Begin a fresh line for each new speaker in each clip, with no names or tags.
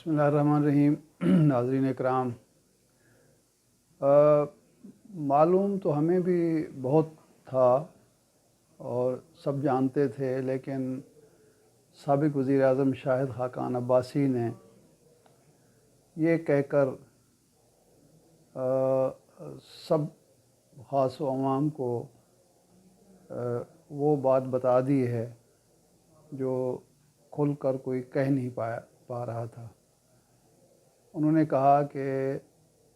بسم اللہ الرحمن الرحیم۔ ناظرین اکرام، معلوم تو ہمیں بھی بہت تھا اور سب جانتے تھے، لیکن سابق وزیر اعظم شاہد خاقان عباسی نے یہ کہہ کر سب خاص و عوام کو وہ بات بتا دی ہے جو کھل کر کوئی کہہ نہیں پا رہا تھا۔ انہوں نے کہا کہ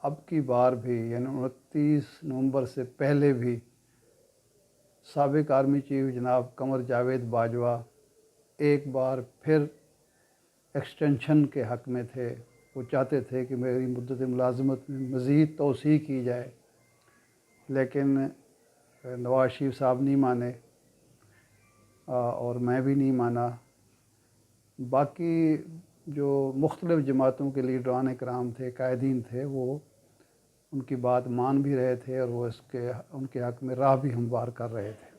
اب کی بار بھی، یعنی 29 نومبر سے پہلے بھی، سابق آرمی چیف جناب قمر جاوید باجوہ ایک بار پھر ایکسٹینشن کے حق میں تھے۔ وہ چاہتے تھے کہ میری مدت ملازمت میں مزید توسیع کی جائے، لیکن نواز شریف صاحب نہیں مانے اور میں بھی نہیں مانا۔ باقی جو مختلف جماعتوں کے لیڈران کرام تھے، قائدین تھے، وہ ان کی بات مان بھی رہے تھے اور وہ ان کے حق میں راہ بھی ہموار کر رہے تھے۔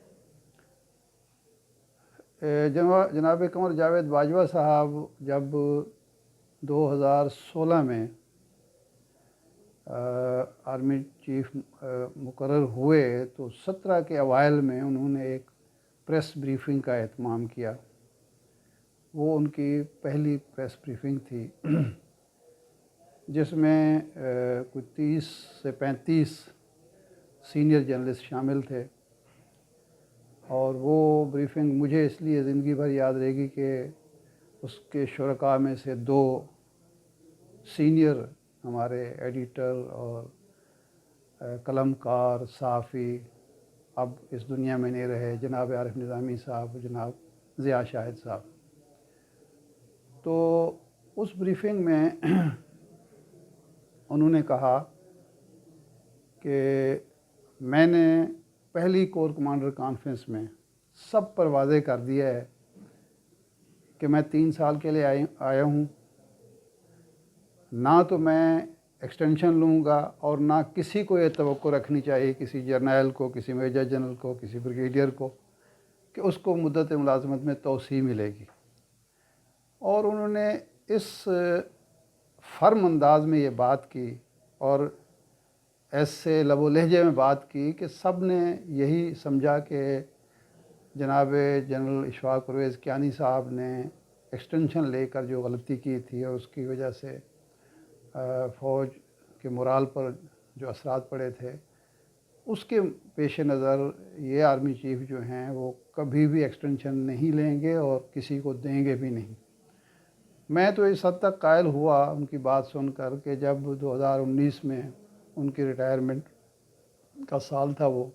جناب قمر جاوید باجوہ صاحب جب 2016 میں آرمی چیف مقرر ہوئے تو 17 کے اوائل میں انہوں نے ایک پریس بریفنگ کا اہتمام کیا۔ وہ ان کی پہلی پریس بریفنگ تھی جس میں کچھ 30 سے 35 سینئر جرنلسٹ شامل تھے، اور وہ بریفنگ مجھے اس لیے زندگی بھر یاد رہے گی کہ اس کے شرکاء میں سے 2 سینئر ہمارے ایڈیٹر اور قلم کار صحافی اب اس دنیا میں نہیں رہے، جناب عارف نظامی صاحب، جناب ضیاء شاہد صاحب۔ تو اس بریفنگ میں انہوں نے کہا کہ میں نے پہلی کور کمانڈر کانفرنس میں سب پر واضح کر دیا ہے کہ میں 3 سال کے لیے آیا ہوں، نہ تو میں ایکسٹینشن لوں گا اور نہ کسی کو یہ توقع رکھنی چاہیے، کسی جرنیل کو، کسی میجر جنرل کو، کسی بریگیڈیئر کو، کہ اس کو مدت ملازمت میں توسیع ملے گی۔ اور انہوں نے اس فرم انداز میں یہ بات کی اور ایسے لب و لہجے میں بات کی کہ سب نے یہی سمجھا کہ جناب جنرل اشفاق پرویز کیانی صاحب نے ایکسٹینشن لے کر جو غلطی کی تھی اور اس کی وجہ سے فوج کے مورال پر جو اثرات پڑے تھے، اس کے پیش نظر یہ آرمی چیف جو ہیں وہ کبھی بھی ایکسٹینشن نہیں لیں گے اور کسی کو دیں گے بھی نہیں۔ میں تو اس حد تک قائل ہوا ان کی بات سن کر کہ جب 2019 میں ان کی ریٹائرمنٹ کا سال تھا، وہ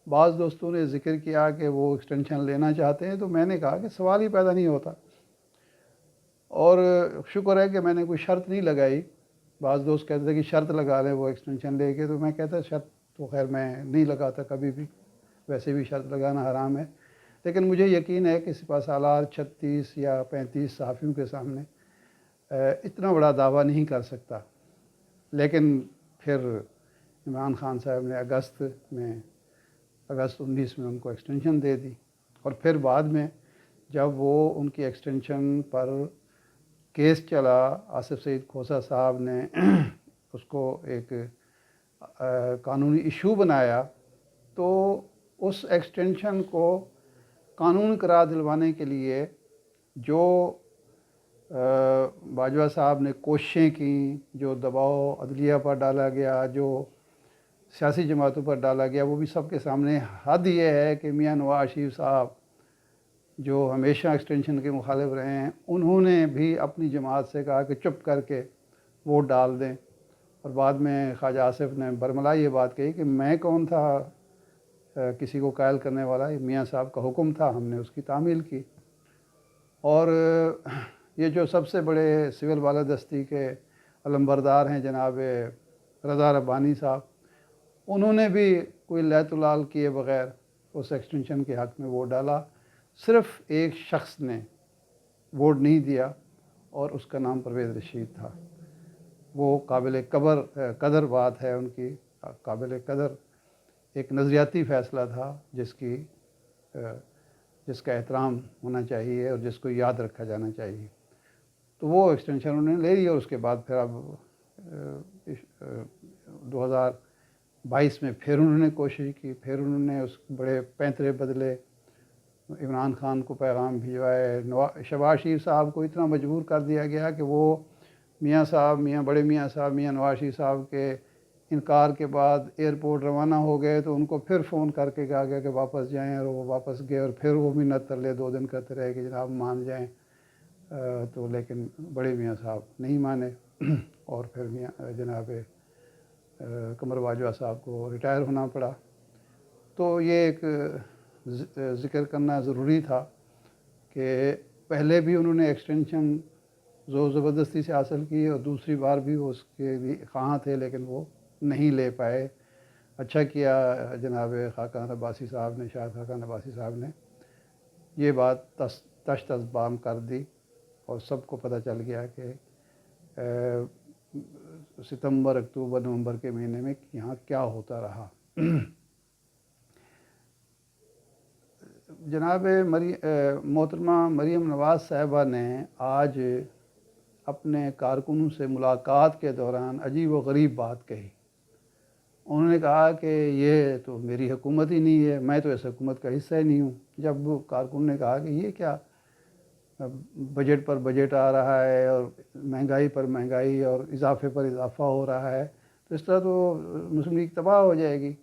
بعض دوستوں نے ذکر کیا کہ وہ ایکسٹینشن لینا چاہتے ہیں، تو میں نے کہا کہ سوال ہی پیدا نہیں ہوتا، اور شکر ہے کہ میں نے کوئی شرط نہیں لگائی۔ بعض دوست کہتے تھے کہ شرط لگا لیں وہ ایکسٹینشن لے کے، تو میں کہتا شرط تو خیر میں نہیں لگاتا کبھی بھی، ویسے بھی شرط لگانا حرام ہے، لیکن مجھے یقین ہے کہ سپہ سالار 36 یا 35 صحافیوں کے سامنے اتنا بڑا دعویٰ نہیں کر سکتا۔ لیکن پھر عمران خان صاحب نے اگست 19 میں ان کو ایکسٹینشن دے دی، اور پھر بعد میں جب وہ ان کی ایکسٹینشن پر کیس چلا، آصف سعید کھوسہ صاحب نے اس کو ایک قانونی ایشو بنایا، تو اس ایکسٹینشن کو قانون قرار دلوانے کے لیے جو باجوہ صاحب نے کوششیں کیں، جو دباؤ عدلیہ پر ڈالا گیا، جو سیاسی جماعتوں پر ڈالا گیا، وہ بھی سب کے سامنے۔ حد یہ ہے کہ میاں نواز شریف صاحب جو ہمیشہ ایکسٹینشن کے مخالف رہے ہیں، انہوں نے بھی اپنی جماعت سے کہا کہ چپ کر کے ووٹ ڈال دیں، اور بعد میں خواجہ آصف نے برملا یہ بات کہی کہ میں کون تھا کسی کو قائل کرنے والا، یہ میاں صاحب کا حکم تھا، ہم نے اس کی تعمیل کی۔ اور یہ جو سب سے بڑے سول بالادستی کے علمبردار ہیں جناب رضا ربانی صاحب، انہوں نے بھی کوئی لیت و لال کیے بغیر اس ایکسٹینشن کے حق میں ووٹ ڈالا۔ صرف ایک شخص نے ووٹ نہیں دیا اور اس کا نام پرویز رشید تھا۔ وہ قابل قدر بات ہے ان کی، قابل قدر ایک نظریاتی فیصلہ تھا جس کا احترام ہونا چاہیے اور جس کو یاد رکھا جانا چاہیے۔ تو وہ ایکسٹینشن انہوں نے لے لی، اور اس کے بعد پھر اب 2022 میں پھر انہوں نے کوشش کی، پھر انہوں نے اس بڑے پینترے بدلے، عمران خان کو پیغام بھجوائے، شہباز شریف صاحب کو اتنا مجبور کر دیا گیا کہ وہ بڑے میاں صاحب میاں نواز شریف صاحب کے انکار کے بعد ایئرپورٹ روانہ ہو گئے، تو ان کو پھر فون کر کے کہا گیا کہ واپس جائیں، اور وہ واپس گئے، اور پھر وہ منت ترلے 2 دن کرتے رہے کہ جناب مان جائیں، تو لیکن بڑے میاں صاحب نہیں مانے، اور پھر جناب قمر باجوہ صاحب کو ریٹائر ہونا پڑا۔ تو یہ ایک ذکر کرنا ضروری تھا کہ پہلے بھی انہوں نے ایکسٹینشن زور زبردستی سے حاصل کی، اور دوسری بار بھی وہ اس کے لیے خواہاں تھے لیکن وہ نہیں لے پائے۔ اچھا کیا جناب خاقان عباسی صاحب نے، شاہد خاقان عباسی صاحب نے یہ بات تشت بام کر دی، اور سب کو پتہ چل گیا کہ ستمبر، اکتوبر، نومبر کے مہینے میں یہاں کیا ہوتا رہا۔ جناب محترمہ مریم نواز صاحبہ نے آج اپنے کارکنوں سے ملاقات کے دوران عجیب و غریب بات کہی۔ انہوں نے کہا کہ یہ تو میری حکومت ہی نہیں ہے، میں تو اس حکومت کا حصہ ہی نہیں ہوں۔ جب کارکن نے کہا کہ یہ کیا بجٹ پر بجٹ آ رہا ہے، اور مہنگائی پر مہنگائی، اور اضافے پر اضافہ ہو رہا ہے، تو اس طرح تو مسلم لیگ تباہ ہو جائے گی،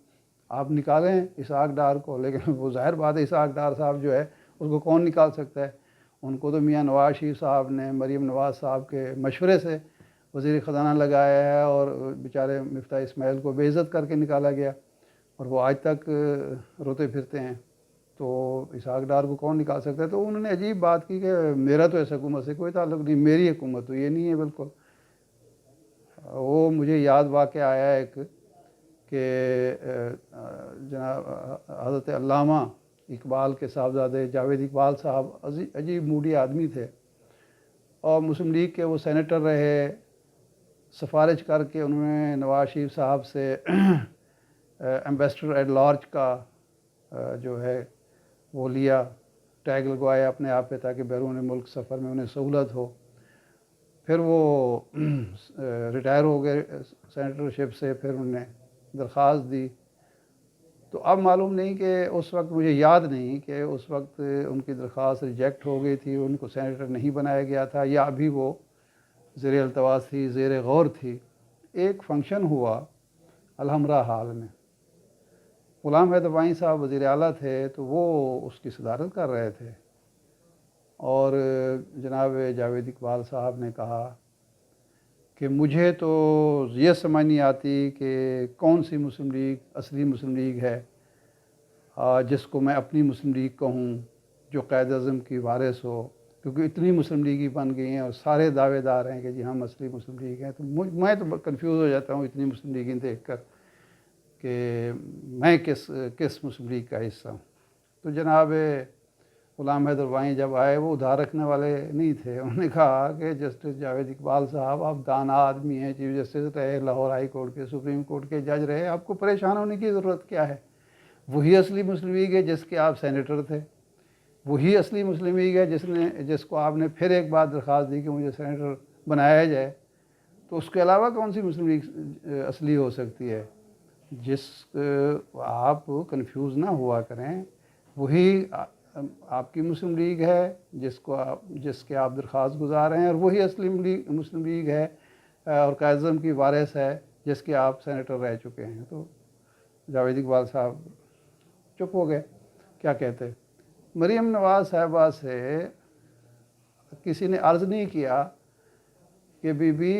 آپ نکالیں اسحاق ڈار کو۔ لیکن وہ ظاہر بات ہے، اسحاق ڈار صاحب جو ہے اس کو کون نکال سکتا ہے؟ ان کو تو میاں نواز شریف صاحب نے مریم نواز صاحب کے مشورے سے وزیر خزانہ لگایا ہے، اور بیچارے مفتاح اسماعیل کو بے عزت کر کے نکالا گیا، اور وہ آج تک روتے پھرتے ہیں۔ تو اسحاق ڈار کو کون نکال سکتا ہے؟ تو انہوں نے عجیب بات کی کہ میرا تو اس حکومت سے کوئی تعلق نہیں، میری حکومت تو یہ نہیں ہے بالکل۔ وہ مجھے یاد واقعہ آیا ایک کہ جناب حضرت علامہ اقبال کے صاحبزادے جاوید اقبال صاحب عجیب موڈی آدمی تھے، اور مسلم لیگ کے وہ سینیٹر رہے۔ سفارش کر کے انہوں نے نواز شریف صاحب سے ایمبیسڈر ایٹ لارج کا جو ہے وہ لیا، ٹیگ لگوایا اپنے آپ پہ تاکہ بیرون ملک سفر میں انہیں سہولت ہو۔ پھر وہ ریٹائر ہو گئے سینیٹرشپ سے، پھر انہوں نے درخواست دی۔ تو اب معلوم نہیں کہ اس وقت، مجھے یاد نہیں کہ اس وقت ان کی درخواست ریجیکٹ ہو گئی تھی، ان کو سینیٹر نہیں بنایا گیا تھا، یا ابھی وہ زیر التواس تھی، زیر غور تھی۔ ایک فنکشن ہوا الحمرا ہال میں، غلام حیدر وانی صاحب وزیر اعلیٰ تھے، تو وہ اس کی صدارت کر رہے تھے، اور جناب جاوید اقبال صاحب نے کہا کہ مجھے تو یہ سمجھ نہیں آتی کہ کون سی مسلم لیگ اصلی مسلم لیگ ہے جس کو میں اپنی مسلم لیگ کہوں، جو قائد اعظم کی وارث ہو، کیونکہ اتنی مسلم لیگیں بن گئی ہیں اور سارے دعوے دار ہیں کہ جی ہم اصلی مسلم لیگ ہیں۔ تو میں تو کنفیوز ہو جاتا ہوں اتنی مسلم لیگیں دیکھ کر کہ میں کس مسلم لیگ کا حصہ ہوں۔ تو جناب غلام حیدر وانی جب آئے، وہ ادھار رکھنے والے نہیں تھے، انہوں نے کہا کہ جسٹس جاوید اقبال صاحب آپ دانا آدمی ہیں، چیف جسٹس رہے، لاہور ہائی کورٹ کے، سپریم کورٹ کے جج رہے، آپ کو پریشان ہونے کی ضرورت کیا ہے؟ وہی اصلی مسلم لیگ ہے جس کے آپ سینیٹر تھے، وہی اصلی مسلم لیگ ہے جس کو آپ نے پھر ایک بار درخواست دی کہ مجھے سینیٹر بنایا جائے۔ تو اس کے علاوہ کون سی مسلم لیگ اصلی ہو سکتی ہے؟ آپ کنفیوز نہ ہوا کریں، وہی آپ کی مسلم لیگ ہے جس کے آپ درخواست گزار ہیں، اور وہی اصلی مسلم لیگ ہے اور قائد اعظم کی وارث ہے جس کے آپ سینیٹر رہ چکے ہیں۔ تو جاوید اقبال صاحب چپ ہو گئے، کیا کہتے۔ مریم نواز صاحبہ سے کسی نے عرض نہیں کیا کہ بی بی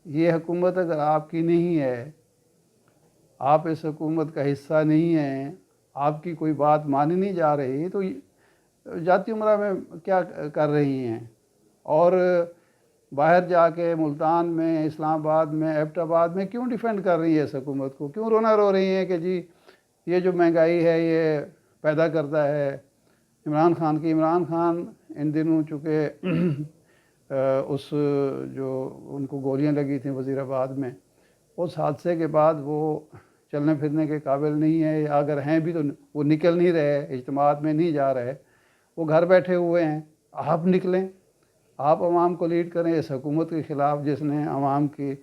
یہ حکومت اگر آپ کی نہیں ہے، آپ اس حکومت کا حصہ نہیں ہیں، آپ کی کوئی بات مانی نہیں جا رہی، تو جاتی عمرہ میں کیا کر رہی ہیں؟ اور باہر جا کے ملتان میں، اسلام آباد میں، ایبٹ آباد میں کیوں ڈیفینڈ کر رہی ہیں اس حکومت کو؟ کیوں رونا رو رہی ہیں کہ جی یہ جو مہنگائی ہے یہ پیدا کرتا ہے عمران خان کی؟ عمران خان ان دنوں چونکہ اس جو ان کو گولیاں لگی تھیں وزیر آباد میں، اس حادثے کے بعد وہ چلنے پھرنے کے قابل نہیں ہے، یا اگر ہیں بھی تو وہ نکل نہیں رہے، اجتماعات میں نہیں جا رہے، وہ گھر بیٹھے ہوئے ہیں۔ آپ نکلیں، آپ عوام کو لیڈ کریں اس حکومت کے خلاف جس نے عوام کی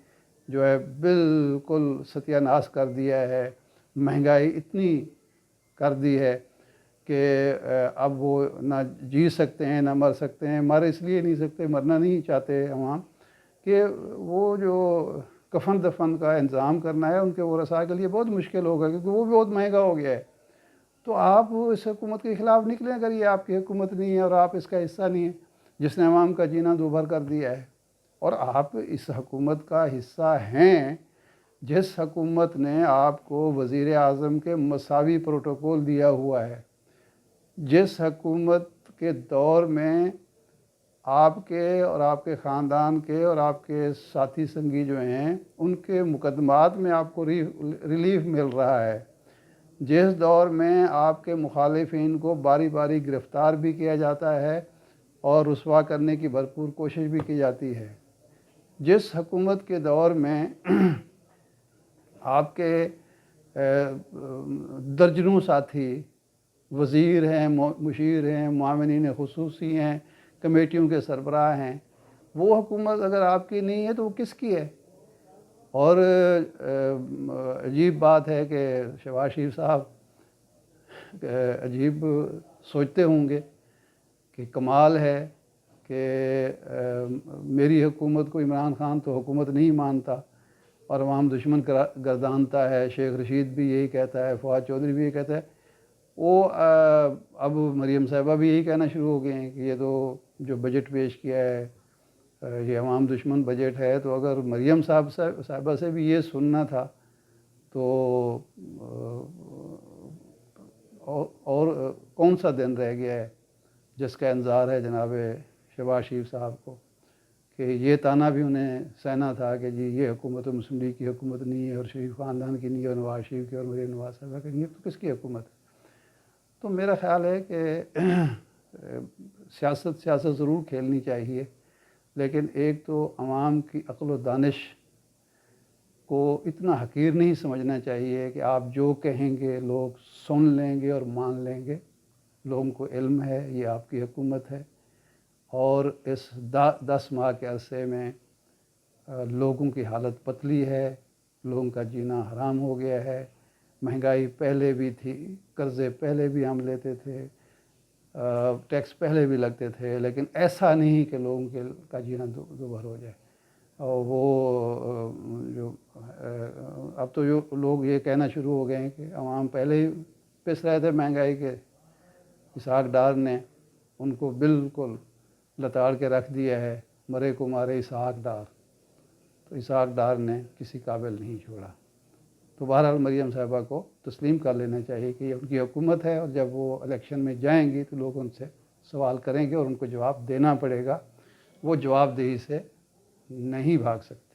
جو ہے بالکل ستیہ ناش کر دیا ہے، مہنگائی اتنی کر دی ہے کہ اب وہ نہ جی سکتے ہیں نہ مر سکتے ہیں۔ مر اس لیے نہیں سکتے، مرنا نہیں چاہتے عوام، کہ وہ جو کفن دفن کا انتظام کرنا ہے ان کے ورثاء کے لیے بہت مشکل ہوگا، کیونکہ وہ بھی بہت مہنگا ہو گیا ہے۔ تو آپ اس حکومت کے خلاف نکلیں اگر یہ آپ کی حکومت نہیں ہے اور آپ اس کا حصہ نہیں ہیں، جس نے عوام کا جینا دوبھر کر دیا ہے۔ اور آپ اس حکومت کا حصہ ہیں جس حکومت نے آپ کو وزیر اعظم کے مساوی پروٹوکول دیا ہوا ہے، جس حکومت کے دور میں آپ کے اور آپ کے خاندان کے اور آپ کے ساتھی سنگی جو ہیں ان کے مقدمات میں آپ کو ریلیف مل رہا ہے، جس دور میں آپ کے مخالفین کو باری باری گرفتار بھی کیا جاتا ہے اور رسوا کرنے کی بھرپور کوشش بھی کی جاتی ہے، جس حکومت کے دور میں آپ کے درجنوں ساتھی وزیر ہیں، مشیر ہیں، معاونین خصوصی ہیں، کمیٹیوں کے سربراہ ہیں، وہ حکومت اگر آپ کی نہیں ہے تو وہ کس کی ہے؟ اور عجیب بات ہے کہ شہباز شریف صاحب عجیب سوچتے ہوں گے کہ کمال ہے کہ میری حکومت کو عمران خان تو حکومت نہیں مانتا اور عوام دشمن گردانتا ہے، شیخ رشید بھی یہی کہتا ہے، فواد چودھری بھی یہی کہتا ہے، وہ اب مریم صاحبہ بھی یہی کہنا شروع ہو گئے ہیں کہ یہ تو جو بجٹ پیش کیا ہے یہ عوام دشمن بجٹ ہے۔ تو اگر مریم صاحبہ سے بھی یہ سننا تھا تو اور کون سا دن رہ گیا ہے جس کا انتظار ہے جناب شہباز شریف صاحب کو، کہ یہ تانا بھی انہیں سہنا تھا کہ جی یہ حکومت مسلم لیگ کی حکومت نہیں ہے اور شریف خاندان کی نہیں ہے اور نواز شریف کی اور مریم نواز صاحبہ کی نہیں ہے، تو کس کی حکومت ہے؟ تو میرا خیال ہے کہ سیاست ضرور کھیلنی چاہیے، لیکن ایک تو عوام کی عقل و دانش کو اتنا حقیر نہیں سمجھنا چاہیے کہ آپ جو کہیں گے لوگ سن لیں گے اور مان لیں گے۔ لوگوں کو علم ہے یہ آپ کی حکومت ہے اور اس 10 ماہ کے عرصے میں لوگوں کی حالت پتلی ہے، لوگوں کا جینا حرام ہو گیا ہے، مہنگائی پہلے بھی تھی، قرضے پہلے بھی ہم لیتے تھے، ٹیکس پہلے بھی لگتے تھے، لیکن ایسا نہیں کہ لوگوں کا جینا دوبھر ہو جائے۔ اور وہ جو اب تو جو لوگ یہ کہنا شروع ہو گئے ہیں کہ عوام پہلے ہی پس رہے تھے مہنگائی کے، اسحاق ڈار نے ان کو بالکل لتاڑ کے رکھ دیا ہے، مرے کو مارے اسحاق ڈار، تو اسحاق ڈار نے کسی قابل نہیں چھوڑا۔ تو بہرحال مریم صاحبہ کو تسلیم کر لینا چاہیے کہ یہ ان کی حکومت ہے، اور جب وہ الیکشن میں جائیں گی تو لوگ ان سے سوال کریں گے اور ان کو جواب دینا پڑے گا، وہ جواب دہی سے نہیں بھاگ سکتے۔